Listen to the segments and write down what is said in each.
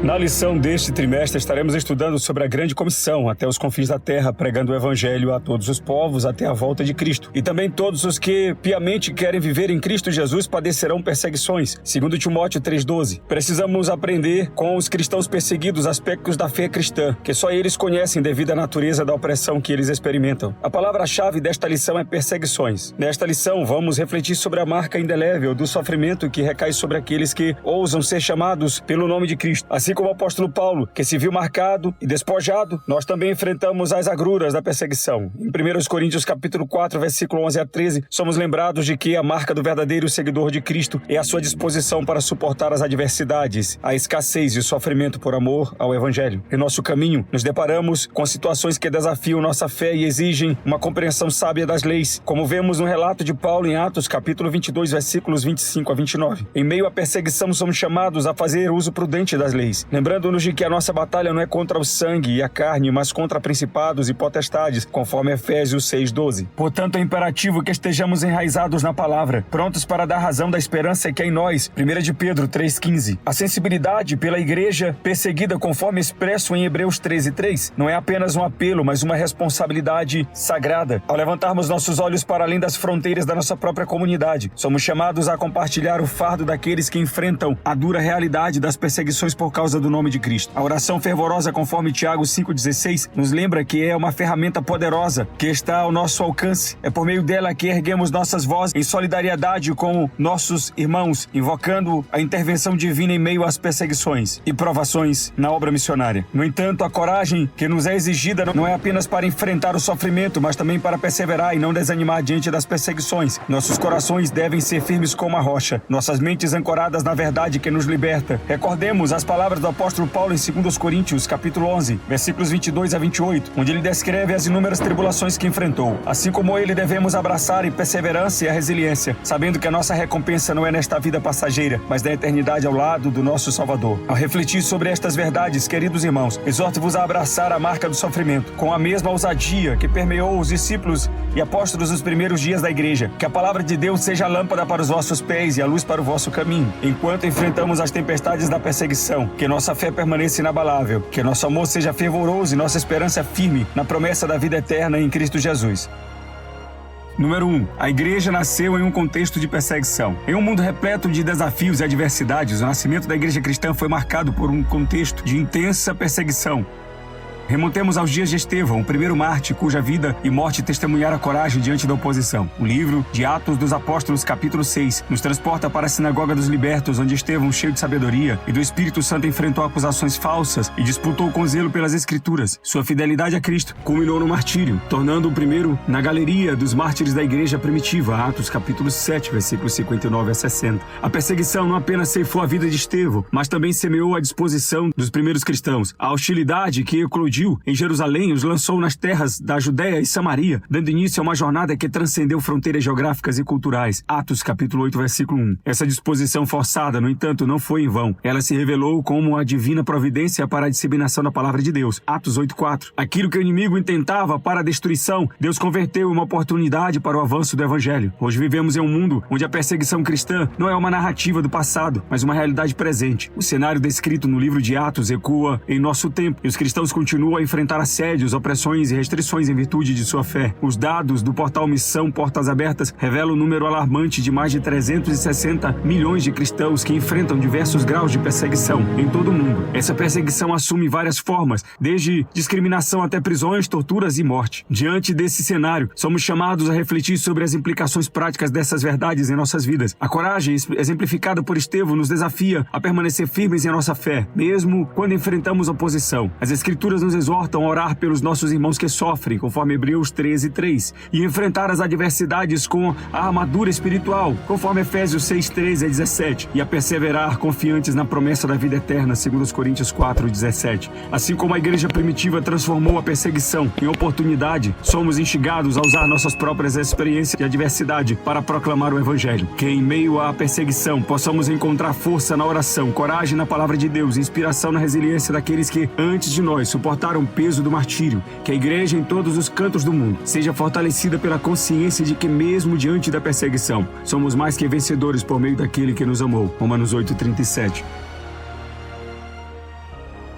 Na lição deste trimestre estaremos estudando sobre a grande comissão até os confins da terra, pregando o evangelho a todos os povos até a volta de Cristo. E também todos os que piamente querem viver em Cristo Jesus padecerão perseguições, segundo Timóteo 3,12. Precisamos aprender com os cristãos perseguidos aspectos da fé cristã, que só eles conhecem devido à natureza da opressão que eles experimentam. A palavra-chave desta lição é perseguições. Nesta lição vamos refletir sobre a marca indelével do sofrimento que recai sobre aqueles que ousam ser chamados pelo nome de Cristo. Assim como o apóstolo Paulo, que se viu marcado e despojado, nós também enfrentamos as agruras da perseguição. Em 1 Coríntios capítulo 4, versículo 11 a 13, somos lembrados de que a marca do verdadeiro seguidor de Cristo é a sua disposição para suportar as adversidades, a escassez e o sofrimento por amor ao evangelho. Em nosso caminho, nos deparamos com situações que desafiam nossa fé e exigem uma compreensão sábia das leis, como vemos no relato de Paulo em Atos capítulo 22, versículos 25 a 29. Em meio à perseguição, somos chamados a fazer uso prudente das leis, lembrando-nos de que a nossa batalha não é contra o sangue e a carne, mas contra principados e potestades, conforme Efésios 6,12. Portanto, é imperativo que estejamos enraizados na palavra, prontos para dar razão da esperança que é em nós. 1 de Pedro 3,15. A sensibilidade pela igreja perseguida, conforme expresso em Hebreus 13,3, não é apenas um apelo, mas uma responsabilidade sagrada. Ao levantarmos nossos olhos para além das fronteiras da nossa própria comunidade, somos chamados a compartilhar o fardo daqueles que enfrentam a dura realidade das perseguições por causa do nome de Cristo. A oração fervorosa, conforme Tiago 5,16, nos lembra que é uma ferramenta poderosa que está ao nosso alcance. É por meio dela que erguemos nossas vozes em solidariedade com nossos irmãos, invocando a intervenção divina em meio às perseguições e provações na obra missionária. No entanto, a coragem que nos é exigida não é apenas para enfrentar o sofrimento, mas também para perseverar e não desanimar diante das perseguições. Nossos corações devem ser firmes como a rocha, nossas mentes ancoradas na verdade que nos liberta. Recordemos as palavras do apóstolo Paulo em 2 Coríntios, capítulo 11, versículos 22 a 28, onde ele descreve as inúmeras tribulações que enfrentou. Assim como ele, devemos abraçar a perseverança e a resiliência, sabendo que a nossa recompensa não é nesta vida passageira, mas na eternidade ao lado do nosso Salvador. Ao refletir sobre estas verdades, queridos irmãos, exorto-vos a abraçar a marca do sofrimento, com a mesma ousadia que permeou os discípulos e apóstolos nos primeiros dias da igreja. Que a palavra de Deus seja a lâmpada para os vossos pés e a luz para o vosso caminho, enquanto enfrentamos as tempestades da perseguição. Que nossa fé permaneça inabalável, que nosso amor seja fervoroso e nossa esperança firme na promessa da vida eterna em Cristo Jesus. Número 1. A igreja nasceu em um contexto de perseguição. Em um mundo repleto de desafios e adversidades, o nascimento da igreja cristã foi marcado por um contexto de intensa perseguição. Remontemos aos dias de Estevão, o primeiro mártir cuja vida e morte testemunharam a coragem diante da oposição. O livro de Atos dos Apóstolos, capítulo 6, nos transporta para a sinagoga dos libertos, onde Estevão, cheio de sabedoria e do Espírito Santo, enfrentou acusações falsas e disputou com zelo pelas Escrituras. Sua fidelidade a Cristo culminou no martírio, tornando-o o primeiro na galeria dos mártires da igreja primitiva. Atos, capítulo 7, versículos 59 a 60. A perseguição não apenas ceifou a vida de Estevão, mas também semeou a disposição dos primeiros cristãos. A hostilidade que eclodiu em Jerusalém os lançou nas terras da Judéia e Samaria, dando início a uma jornada que transcendeu fronteiras geográficas e culturais. Atos capítulo 8, versículo 1. Essa disposição forçada, no entanto, não foi em vão. Ela se revelou como a divina providência para a disseminação da palavra de Deus. Atos 8:4. Aquilo que o inimigo intentava para a destruição, Deus converteu em uma oportunidade para o avanço do evangelho. Hoje vivemos em um mundo onde a perseguição cristã não é uma narrativa do passado, mas uma realidade presente. O cenário descrito no livro de Atos ecoa em nosso tempo, e os cristãos continuam a enfrentar assédios, opressões e restrições em virtude de sua fé. Os dados do portal Missão Portas Abertas revelam um número alarmante de mais de 360 milhões de cristãos que enfrentam diversos graus de perseguição em todo o mundo. Essa perseguição assume várias formas, desde discriminação até prisões, torturas e morte. Diante desse cenário, somos chamados a refletir sobre as implicações práticas dessas verdades em nossas vidas. A coragem exemplificada por Estevão nos desafia a permanecer firmes em nossa fé, mesmo quando enfrentamos oposição. As Escrituras nos exortam a orar pelos nossos irmãos que sofrem, conforme Hebreus 13:3, e enfrentar as adversidades com a armadura espiritual, conforme Efésios 6:13 a 17, e a perseverar confiantes na promessa da vida eterna, segundo os Coríntios 4:17. Assim como a igreja primitiva transformou a perseguição em oportunidade, somos instigados a usar nossas próprias experiências de adversidade para proclamar o Evangelho. Que em meio à perseguição possamos encontrar força na oração, coragem na palavra de Deus, inspiração na resiliência daqueles que, antes de nós, suportaram o peso do martírio. Que a igreja em todos os cantos do mundo seja fortalecida pela consciência de que, mesmo diante da perseguição, somos mais que vencedores por meio daquele que nos amou. Romanos 8:37.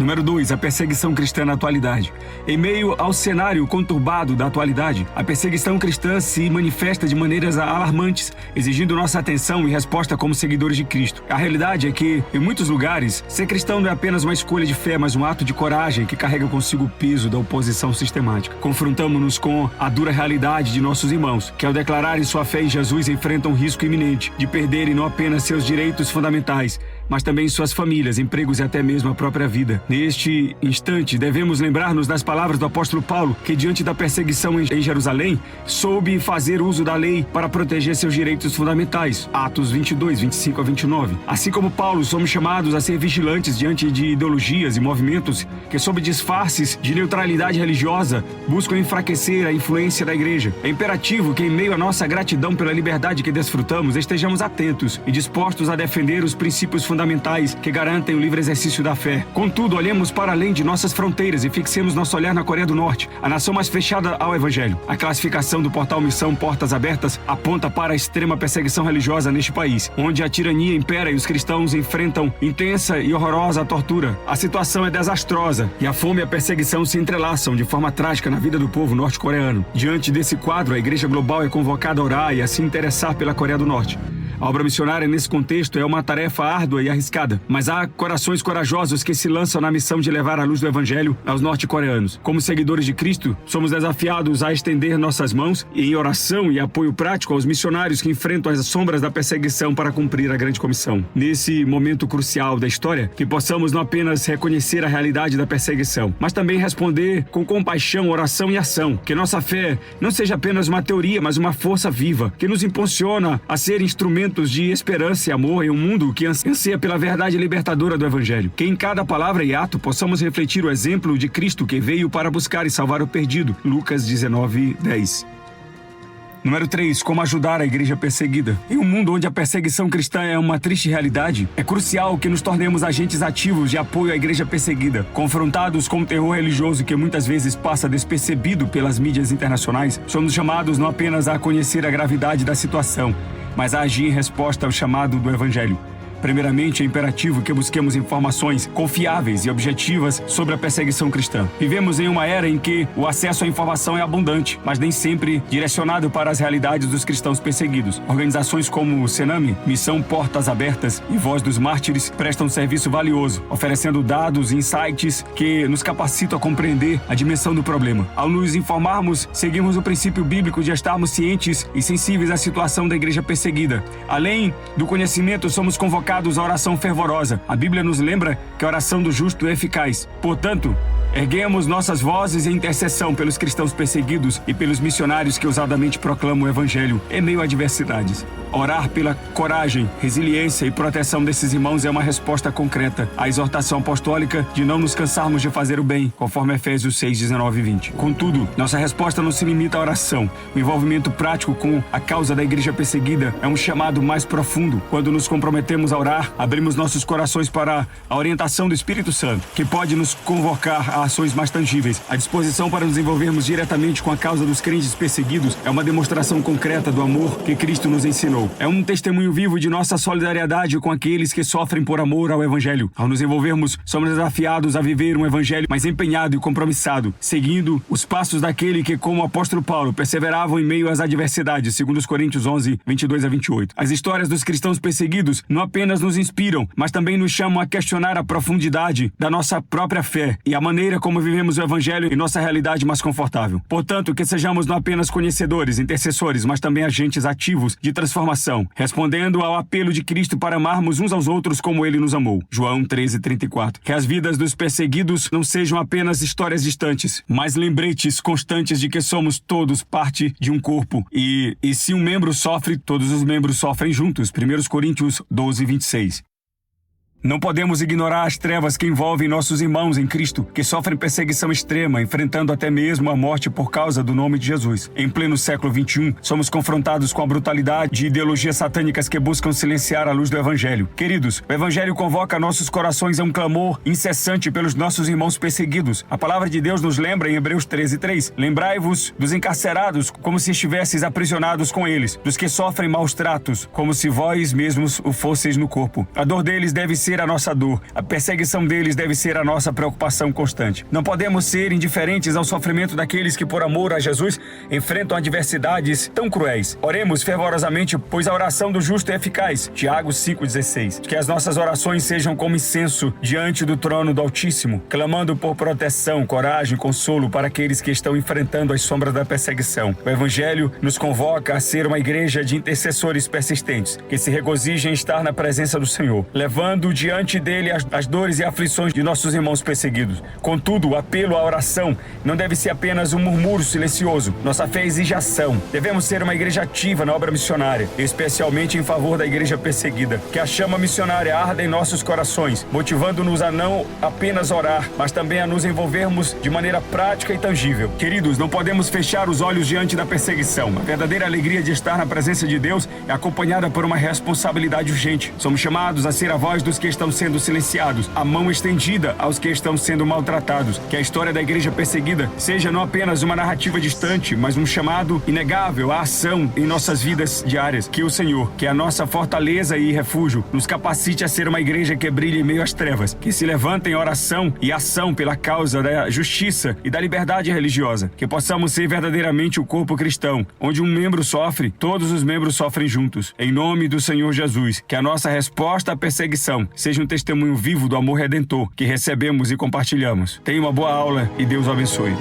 Número 2, a perseguição cristã na atualidade. Em meio ao cenário conturbado da atualidade, a perseguição cristã se manifesta de maneiras alarmantes, exigindo nossa atenção e resposta como seguidores de Cristo. A realidade é que, em muitos lugares, ser cristão não é apenas uma escolha de fé, mas um ato de coragem que carrega consigo o peso da oposição sistemática. Confrontamos-nos com a dura realidade de nossos irmãos, que ao declararem sua fé em Jesus enfrentam um risco iminente de perderem não apenas seus direitos fundamentais, mas também suas famílias, empregos e até mesmo a própria vida. Neste instante, devemos lembrar-nos das palavras do apóstolo Paulo, que diante da perseguição em Jerusalém, soube fazer uso da lei para proteger seus direitos fundamentais. Atos 22, 25 a 29. Assim como Paulo, somos chamados a ser vigilantes diante de ideologias e movimentos que, sob disfarces de neutralidade religiosa, buscam enfraquecer a influência da igreja. É imperativo que, em meio à nossa gratidão pela liberdade que desfrutamos, estejamos atentos e dispostos a defender os princípios fundamentais que garantem o livre exercício da fé. Contudo, olhemos para além de nossas fronteiras e fixemos nosso olhar na Coreia do Norte, a nação mais fechada ao Evangelho. A classificação do portal Missão Portas Abertas aponta para a extrema perseguição religiosa neste país, onde a tirania impera e os cristãos enfrentam intensa e horrorosa tortura. A situação é desastrosa e a fome e a perseguição se entrelaçam de forma trágica na vida do povo norte-coreano. Diante desse quadro, a Igreja Global é convocada a orar e a se interessar pela Coreia do Norte. A obra missionária nesse contexto é uma tarefa árdua e arriscada, mas há corações corajosos que se lançam na missão de levar a luz do Evangelho aos norte-coreanos. Como seguidores de Cristo, somos desafiados a estender nossas mãos em oração e apoio prático aos missionários que enfrentam as sombras da perseguição para cumprir a grande comissão. Nesse momento crucial da história, que possamos não apenas reconhecer a realidade da perseguição, mas também responder com compaixão, oração e ação. Que nossa fé não seja apenas uma teoria, mas uma força viva, que nos impulsiona a ser instrumentos de esperança e amor em um mundo que anseia pela verdade libertadora do Evangelho. Que em cada palavra e ato possamos refletir o exemplo de Cristo que veio para buscar e salvar o perdido. Lucas 19, 10. Número 3. Como ajudar a igreja perseguida. Em um mundo onde a perseguição cristã é uma triste realidade, é crucial que nos tornemos agentes ativos de apoio à igreja perseguida. Confrontados com o terror religioso que muitas vezes passa despercebido pelas mídias internacionais, somos chamados não apenas a conhecer a gravidade da situação, mas a agir em resposta ao chamado do Evangelho. Primeiramente, é imperativo que busquemos informações confiáveis e objetivas sobre a perseguição cristã. Vivemos em uma era em que o acesso à informação é abundante, mas nem sempre direcionado para as realidades dos cristãos perseguidos. Organizações como o Senami, Missão Portas Abertas e Voz dos Mártires prestam um serviço valioso, oferecendo dados e insights que nos capacitam a compreender a dimensão do problema. Ao nos informarmos, seguimos o princípio bíblico de estarmos cientes e sensíveis à situação da igreja perseguida. Além do conhecimento, somos convocados à oração fervorosa. A Bíblia nos lembra que a oração do justo é eficaz. Portanto, erguemos nossas vozes em intercessão pelos cristãos perseguidos e pelos missionários que ousadamente proclamam o Evangelho em meio a adversidades. Orar pela coragem, resiliência e proteção desses irmãos é uma resposta concreta à exortação apostólica de não nos cansarmos de fazer o bem, conforme Efésios 6, 19 e 20. Contudo, nossa resposta não se limita à oração. O envolvimento prático com a causa da igreja perseguida é um chamado mais profundo. Quando nos comprometemos a orar, abrimos nossos corações para a orientação do Espírito Santo, que pode nos convocar a ações mais tangíveis. A disposição para nos envolvermos diretamente com a causa dos crentes perseguidos é uma demonstração concreta do amor que Cristo nos ensinou. É um testemunho vivo de nossa solidariedade com aqueles que sofrem por amor ao Evangelho. Ao nos envolvermos, somos desafiados a viver um Evangelho mais empenhado e compromissado, seguindo os passos daquele que, como o apóstolo Paulo, perseveravam em meio às adversidades, segundo os Coríntios 11, 22 a 28. As histórias dos cristãos perseguidos não apenas nos inspiram, mas também nos chamam a questionar a profundidade da nossa própria fé e a maneira como vivemos o Evangelho em nossa realidade mais confortável. Portanto, que sejamos não apenas conhecedores, intercessores, mas também agentes ativos de transformação, respondendo ao apelo de Cristo para amarmos uns aos outros como Ele nos amou. João 13:34. Que as vidas dos perseguidos não sejam apenas histórias distantes, mas lembretes constantes de que somos todos parte de um corpo e se um membro sofre, todos os membros sofrem juntos. 1 Coríntios 12:26. Não podemos ignorar as trevas que envolvem nossos irmãos em Cristo, que sofrem perseguição extrema, enfrentando até mesmo a morte por causa do nome de Jesus. Em pleno século XXI, somos confrontados com a brutalidade de ideologias satânicas que buscam silenciar a luz do Evangelho. Queridos, o Evangelho convoca nossos corações a um clamor incessante pelos nossos irmãos perseguidos. A palavra de Deus nos lembra em Hebreus 13:3. Lembrai-vos dos encarcerados, como se estivesseis aprisionados com eles, dos que sofrem maus tratos, como se vós mesmos o fosseis no corpo. A dor deles deve ser ser a nossa dor. A perseguição deles deve ser a nossa preocupação constante. Não podemos ser indiferentes ao sofrimento daqueles que, por amor a Jesus, enfrentam adversidades tão cruéis. Oremos fervorosamente, pois a oração do justo é eficaz. Tiago 5,16. Que as nossas orações sejam como incenso diante do trono do Altíssimo, clamando por proteção, coragem e consolo para aqueles que estão enfrentando as sombras da perseguição. O Evangelho nos convoca a ser uma igreja de intercessores persistentes, que se regozijem em estar na presença do Senhor, levando diante dele as dores e aflições de nossos irmãos perseguidos. Contudo, o apelo à oração não deve ser apenas um murmúrio silencioso. Nossa fé exige ação. Devemos ser uma igreja ativa na obra missionária, especialmente em favor da igreja perseguida. Que a chama missionária arda em nossos corações, motivando-nos a não apenas orar, mas também a nos envolvermos de maneira prática e tangível. Queridos, não podemos fechar os olhos diante da perseguição. A verdadeira alegria de estar na presença de Deus é acompanhada por uma responsabilidade urgente. Somos chamados a ser a voz dos que estão sendo silenciados, a mão estendida aos que estão sendo maltratados. Que a história da igreja perseguida seja não apenas uma narrativa distante, mas um chamado inegável à ação em nossas vidas diárias. Que o Senhor, que é a nossa fortaleza e refúgio, nos capacite a ser uma igreja que brilhe em meio às trevas, que se levanta em oração e ação pela causa da justiça e da liberdade religiosa. Que possamos ser verdadeiramente o corpo cristão, onde um membro sofre, todos os membros sofrem juntos. Em nome do Senhor Jesus, que a nossa resposta à perseguição seja um testemunho vivo do amor redentor que recebemos e compartilhamos. Tenha uma boa aula e Deus o abençoe.